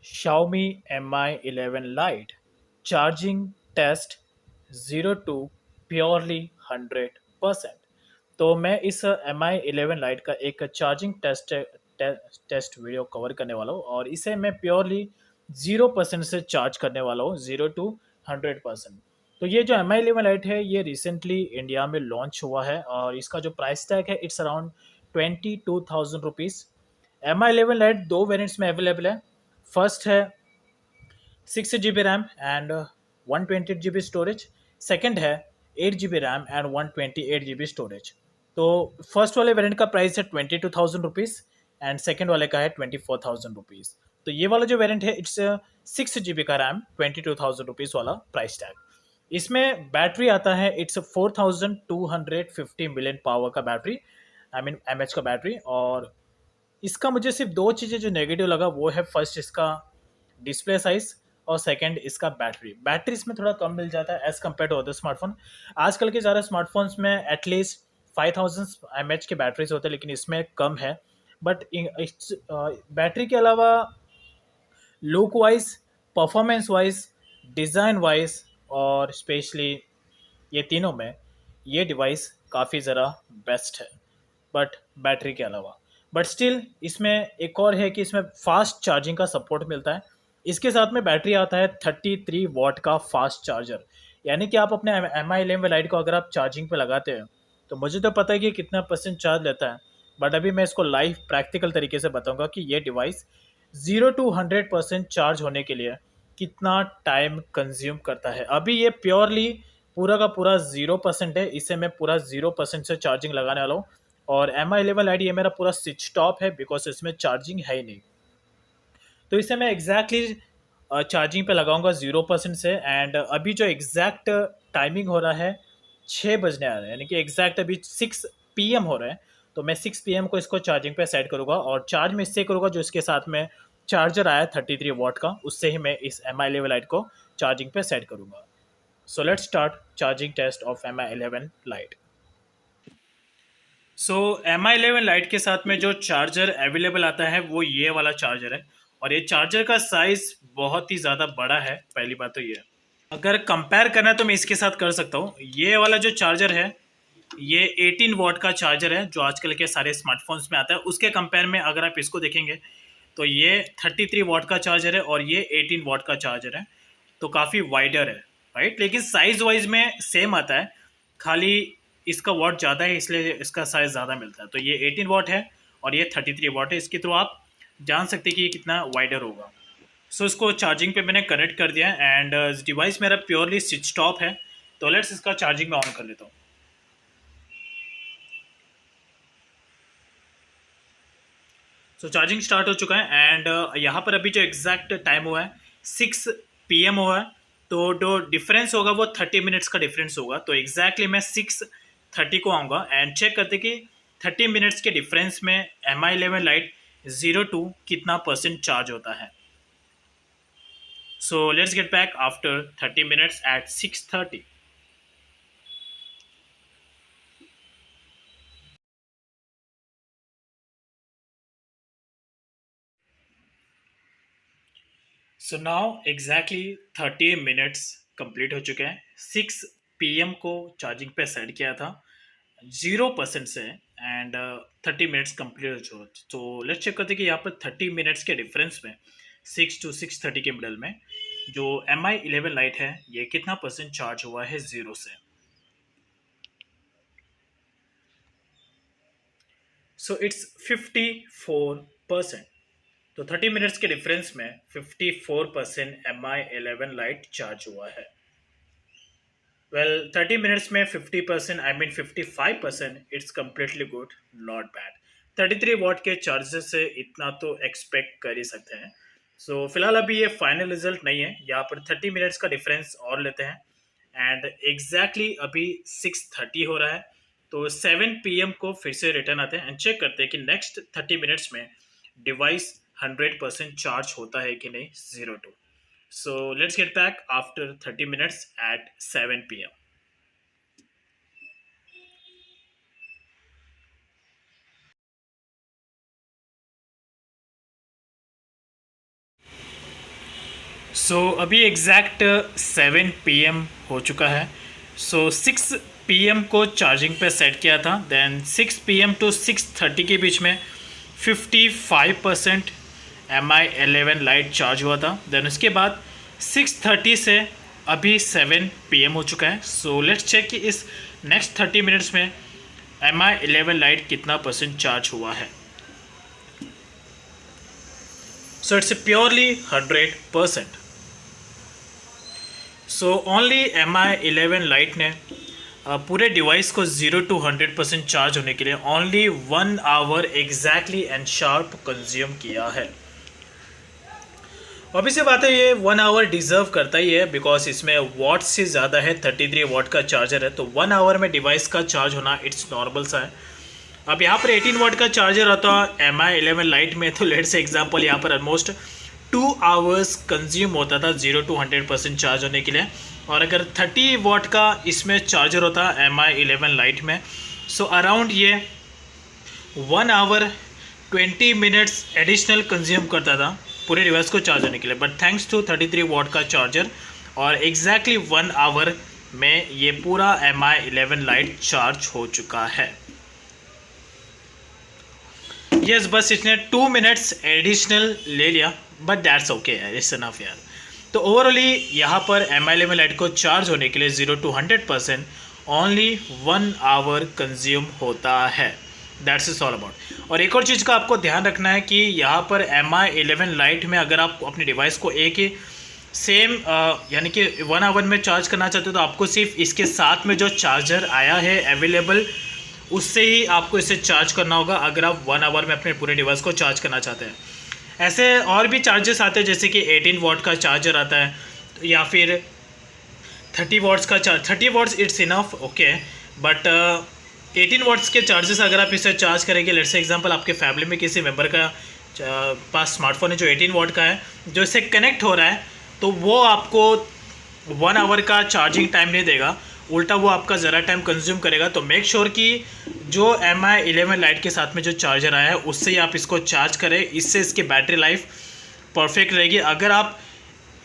Xiaomi Mi 11 Lite charging test 0 to purely 100%। तो मैं इस Mi 11 Lite का एक चार्जिंग टेस्ट वीडियो कवर करने वाला हूँ और इसे मैं प्योरली 0% से चार्ज करने वाला हूँ, 0 to 100%। तो ये जो Mi 11 Lite है ये रिसेंटली इंडिया में लॉन्च हुआ है और इसका जो प्राइस टैग है it's around 22,000 rupees. Mi 11 Lite दो वेरिएंट्स में अवेलेबल है। फर्स्ट है 6 GB RAM and 128 GB storage. Second है 8 GB RAM and 128 GB storage. तो फर्स्ट वाले वेरिएंट का प्राइस है 22,000 रुपीज़ एंड सेकंड वाले का है 24,000 रुपीज़। तो ये वाला जो वेरिएंट है इट्स 6 GB का रैम, 22,000 रुपीज़ वाला प्राइस टैग। इसमें बैटरी आता है इट्स 4,250 मिलियन पावर का बैटरी, आई मीन एमएच का बैटरी। और इसका मुझे सिर्फ दो चीज़ें जो नेगेटिव लगा वो है, फर्स्ट इसका डिस्प्ले साइज और सेकंड इसका बैटरी इसमें थोड़ा कम मिल जाता है as compare to other smartphone. आजकल के ज़्यादा स्मार्टफोन्स में एटलीस्ट 5,000 mAh के बैटरीज होते हैं लेकिन इसमें कम है। बट बैटरी के अलावा look wise, performance wise, design wise और स्पेशली ये तीनों में ये डिवाइस काफ़ी ज़रा बेस्ट है, बट बैटरी के अलावा। बट स्टिल इसमें एक और है कि इसमें फास्ट चार्जिंग का सपोर्ट मिलता है। इसके साथ में बैटरी आता है 33 वाट का फास्ट चार्जर। यानी कि आप अपने Mi 11 Lite को अगर आप चार्जिंग पे लगाते हैं तो मुझे तो पता है कि कितना परसेंट चार्ज लेता है, बट अभी मैं इसको लाइव प्रैक्टिकल तरीके से बताऊंगा कि ये डिवाइस 0 to 100% चार्ज होने के लिए कितना टाइम कंज्यूम करता है। अभी ये प्योरली पूरा का पूरा 0% है, इसे मैं पूरा 0% से चार्जिंग लगाने वाला हूँ। और Mi 11 Lite ये मेरा पूरा स्विच टॉप है बिकॉज इसमें चार्जिंग है ही नहीं। तो इसे मैं एग्जैक्टली चार्जिंग पे लगाऊंगा 0% से। एंड अभी जो एग्जैक्ट टाइमिंग हो रहा है 6 बजने आ रहे हैं, यानी कि एग्जैक्ट अभी 6 PM हो रहे हैं। तो मैं 6 PM को इसको चार्जिंग पे सेट करूँगा और चार्ज मैं इससे करूँगा जो इसके साथ में चार्जर आया 33 वाट का, उससे ही मैं इस Mi 11 Lite को चार्जिंग पे सेट करूँगा। So let's start charging test of Mi 11 Lite। So Mi 11 Lite के साथ में जो चार्जर अवेलेबल आता है वो ये वाला चार्जर है और ये चार्जर का साइज बहुत ही ज़्यादा बड़ा है। पहली बात तो ये है। अगर कंपेयर करना है तो मैं इसके साथ कर सकता हूँ। ये वाला जो चार्जर है ये 18 वाट का चार्जर है जो आजकल के सारे स्मार्टफोन्स में आता है। उसके कंपेयर में अगर आप इसको देखेंगे तो ये 33 वाट का चार्जर है और ये 18 वाट का चार्जर है। तो काफ़ी वाइडर है, राइट। लेकिन साइज वाइज में सेम आता है, खाली इसका वाट ज़्यादा है इसलिए इसका साइज़ ज़्यादा मिलता है। तो ये 18 वाट है और ये 33 वाट है। इसके थ्रू आप जान सकते हैं कि ये कितना वाइडर होगा। सो इसको चार्जिंग पे मैंने कनेक्ट कर दिया है एंड डिवाइस मेरा प्योरली स्विच टॉप है। तो लेट्स इसका चार्जिंग में ऑन कर लेता हूँ। सो चार्जिंग स्टार्ट हो चुका है एंड यहाँ पर अभी जो एग्जैक्ट टाइम हुआ है 6 PM हुआ है। तो जो डिफरेंस होगा वो 30 मिनट्स का डिफरेंस होगा। तो एग्जैक्टली मैं 6:30 को आऊँगा एंड चेक करते कि 30 मिनट्स के डिफरेंस में Mi 11 Lite 0 to कितना परसेंट चार्ज होता है। So let's get back after 30 minutes at 6:30। So now exactly 30 minutes complete हो चुके हैं। 6 PM को चार्जिंग पे सेट किया था 0% से एंड 30 मिनट्स कंप्लीट हो चुके। तो लेट्स चेक करते हैं कि यहाँ पर 30 मिनट्स के डिफरेंस में 6 to 6:30 के मिडल में जो Mi 11 Lite है ये कितना परसेंट चार्ज हुआ है ज़ीरो से। So it's 54%। तो 30 मिनट्स के डिफरेंस में 54% Mi 11 Lite चार्ज हुआ है। वेल 30 मिनट्स में 50%, I mean 55%, it's completely good, not bad. 33 वाट के चार्जर से इतना तो एक्सपेक्ट कर ही सकते हैं। सो फिलहाल अभी ये फाइनल रिजल्ट नहीं है, यहाँ पर 30 मिनट्स का डिफरेंस और लेते हैं एंड एग्जैक्टली अभी 6:30 हो रहा है। तो 7 PM को फिर से रिटर्न आते हैं एंड चेक करते हैं कि नेक्स्ट 30 मिनट्स में डिवाइस 100% चार्ज होता है कि नहीं, 0 to। So let's get back after 30 minutes at 7 p.m. अभी एग्जैक्ट 7 PM हो चुका है। 6 PM को चार्जिंग पे सेट किया था, देन 6 PM टू 6:30 के बीच में 55% Mi 11 लाइट चार्ज हुआ था। देन उसके बाद 6:30 से अभी 7 PM हो चुका है। लेट्स चेक कि इस नेक्स्ट 30 मिनट्स में Mi 11 लाइट कितना % चार्ज हुआ है। It's purely 100%। Only Mi 11 light ने पूरे डिवाइस को 0 to 100% चार्ज होने के लिए only 1 hour exactly and sharp consume किया है। अभी से बात है, ये 1 आवर डिज़र्व करता ही है बिकॉज इसमें वॉट से ज़्यादा है, 33 वाट का चार्जर है, तो 1 आवर में डिवाइस का चार्ज होना इट्स नॉर्मल सा है। अब यहाँ पर 18 वाट का चार्जर आता है Mi 11 लाइट में, तो लेट्स से एग्जांपल यहाँ पर ऑलमोस्ट 2 आवर्स कंज्यूम होता था 0 to 100% चार्ज होने के लिए। और अगर 30 वाट का इसमें चार्जर होता है Mi 11 लाइट में, अराउंड ये 1 आवर 20 मिनट्स एडिशनल कंज्यूम करता था पूरे डिवाइस को चार्ज होने के लिए। बट थैंक्स टू 33 वाट का चार्जर और एग्जैक्टली 1 आवर में ये पूरा Mi 11 लाइट चार्ज हो चुका है। यस, बस इसने 2 मिनट्स एडिशनल ले लिया, but that's okay, it's enough यार। तो ओवरऑली यहाँ पर Mi 11 लाइट को चार्ज होने के लिए 0 to 100% ओनली 1 आवर कंज्यूम होता है। That's is all about. और एक और चीज़ का आपको ध्यान रखना है कि यहाँ पर Mi 11 लाइट में अगर आप अपने डिवाइस को एक ही सेम यानी कि 1 आवर में चार्ज करना चाहते हो, तो आपको सिर्फ इसके साथ में जो चार्जर आया है अवेलेबल, उससे ही आपको इसे चार्ज करना होगा अगर आप 1 आवर में अपने पूरे डिवाइस को चार्ज करना चाहते हैं। ऐसे और भी चार्जर्स आते हैं जैसे कि 18 वाट का चार्जर आता है, या फिर 30 वाट्स का 30 watts it's enough okay, but 18 watts के चार्जर्स अगर आप इसे चार्ज करेंगे, लेट्स से एग्जांपल आपके फैमिली में किसी मेंबर का पास स्मार्टफोन है जो 18 वाट का है, जो इससे कनेक्ट हो रहा है, तो वो आपको 1 आवर का चार्जिंग टाइम नहीं देगा, उल्टा वो आपका ज़रा टाइम कंज्यूम करेगा। तो मेक श्योर कि जो Mi 11 लाइट के साथ में जो चार्जर आया है उससे ही आप इसको चार्ज करें, इससे इसकी बैटरी लाइफ परफेक्ट रहेगी। अगर आप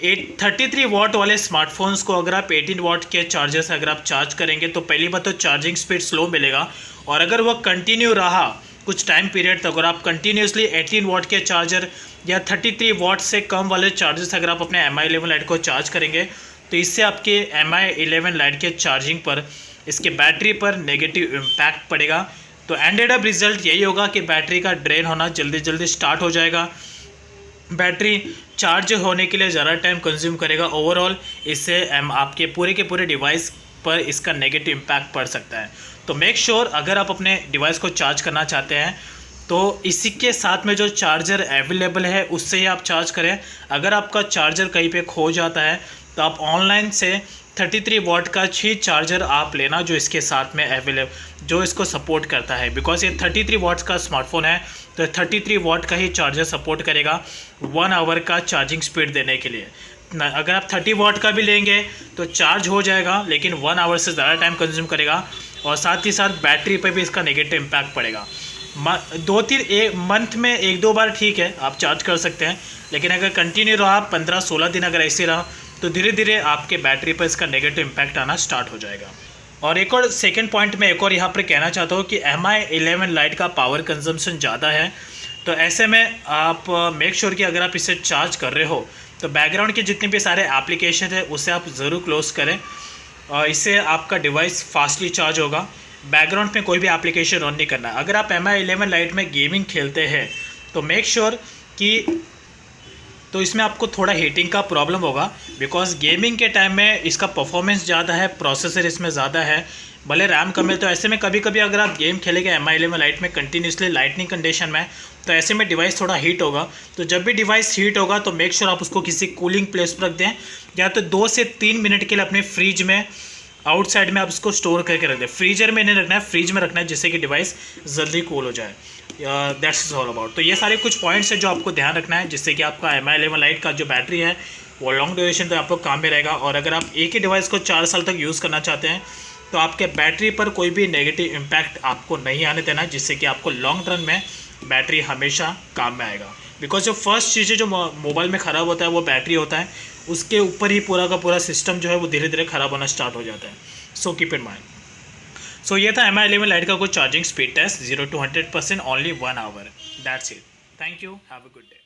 33 वाट वाले स्मार्टफोन्स को अगर आप 18 वाट के चार्जर से अगर आप चार्ज करेंगे, तो पहली बात तो चार्जिंग स्पीड स्लो मिलेगा, और अगर वो कंटिन्यू रहा कुछ टाइम पीरियड तक, अगर आप कंटिन्यूसली 18 वाट के चार्जर या 33 वाट से कम वाले चार्जर से अगर आप अपने Mi 11 लाइट को चार्ज करेंगे, तो इससे आपके Mi 11 लाइट के चार्जिंग पर, इसके बैटरी पर नेगेटिव इम्पैक्ट पड़ेगा। तो एंडेड अप रिजल्ट यही होगा कि बैटरी का ड्रेन होना जल्दी जल्दी स्टार्ट हो जाएगा, बैटरी चार्ज होने के लिए ज़्यादा टाइम कंज्यूम करेगा। ओवरऑल इससे आपके पूरे के पूरे डिवाइस पर इसका नेगेटिव इम्पैक्ट पड़ सकता है। तो मेक श्योर अगर आप अपने डिवाइस को चार्ज करना चाहते हैं तो इसी के साथ में जो चार्जर अवेलेबल है उससे ही आप चार्ज करें। अगर आपका चार्जर कहीं पे खो जाता है तो आप ऑनलाइन से 33 वाट का ही चार्जर आप लेना जो इसके साथ में अवेलेबल, जो इसको सपोर्ट करता है, बिकॉज ये 33 वाट्स का स्मार्टफोन है, तो 33 वाट का ही चार्जर सपोर्ट करेगा 1 आवर का चार्जिंग स्पीड देने के लिए। अगर आप 30 वाट का भी लेंगे तो चार्ज हो जाएगा, लेकिन 1 आवर से ज़्यादा टाइम कंज्यूम करेगा, और साथ ही साथ बैटरी पर भी इसका नेगेटिव इम्पैक्ट पड़ेगा। 2-3 मंथ में 1-2 बार ठीक है आप चार्ज कर सकते हैं, लेकिन अगर कंटिन्यू रहा 15-16 दिन अगर ऐसे रहा तो धीरे धीरे आपके बैटरी पर इसका नेगेटिव इम्पैक्ट आना स्टार्ट हो जाएगा। और एक और सेकंड पॉइंट में एक और यहाँ पर कहना चाहता हूँ कि Mi 11 लाइट का पावर कंजम्पशन ज़्यादा है, तो ऐसे में आप मेक श्योर कि अगर आप इसे चार्ज कर रहे हो तो बैकग्राउंड के जितने भी सारे एप्लीकेशन है उसे आप ज़रूर क्लोज़ करें, और इससे आपका डिवाइस फास्टली चार्ज होगा। बैकग्राउंड में कोई भी एप्लीकेशन ऑन नहीं करना। अगर आप Mi 11 लाइट में गेमिंग खेलते हैं तो मेक श्योर कि तो इसमें आपको थोड़ा हीटिंग का प्रॉब्लम होगा, बिकॉज गेमिंग के टाइम में इसका परफॉर्मेंस ज़्यादा है, प्रोसेसर इसमें ज़्यादा है, भले रैम कम है। तो ऐसे में कभी कभी अगर आप गेम खेलेंगे Mi 11 लाइट में कंटिन्यूसली लाइटनिंग कंडीशन में, तो ऐसे में डिवाइस थोड़ा हीट होगा। तो जब भी डिवाइस हीट होगा तो मेक श्योर आप उसको किसी कूलिंग प्लेस पर रख दें, या तो 2 से 3 मिनट के लिए अपने फ्रिज में आउटसाइड में आप इसको स्टोर करके रख दें। फ्रीजर में नहीं रखना है, फ्रिज में रखना है, जिससे कि डिवाइस जल्दी कूल हो जाए। That's is all about. तो ये सारे कुछ पॉइंट्स हैं जो आपको ध्यान रखना है, जिससे कि आपका Mi 11 लाइट का जो बैटरी है वो लॉन्ग ड्यूरेशन तक आपको काम में रहेगा। और अगर आप एक ही डिवाइस को 4 साल तक यूज़ करना चाहते हैं तो आपके बैटरी पर कोई भी नेगेटिव इम्पैक्ट आपको नहीं आने देना, जिससे कि आपको लॉन्ग रन में बैटरी हमेशा काम में आएगा। बिकॉज जो फर्स्ट चीज़ें जो मोबाइल में ख़राब होता है वो बैटरी होता है, उसके ऊपर ही पूरा का पूरा सिस्टम जो है वो धीरे धीरे ख़राब होना स्टार्ट हो जाता है. So keep in mind. सो ये था MI11 लाइट का कुछ charging speed test 0 to 100% only 1 hour. That's it. Thank you. Have a good day.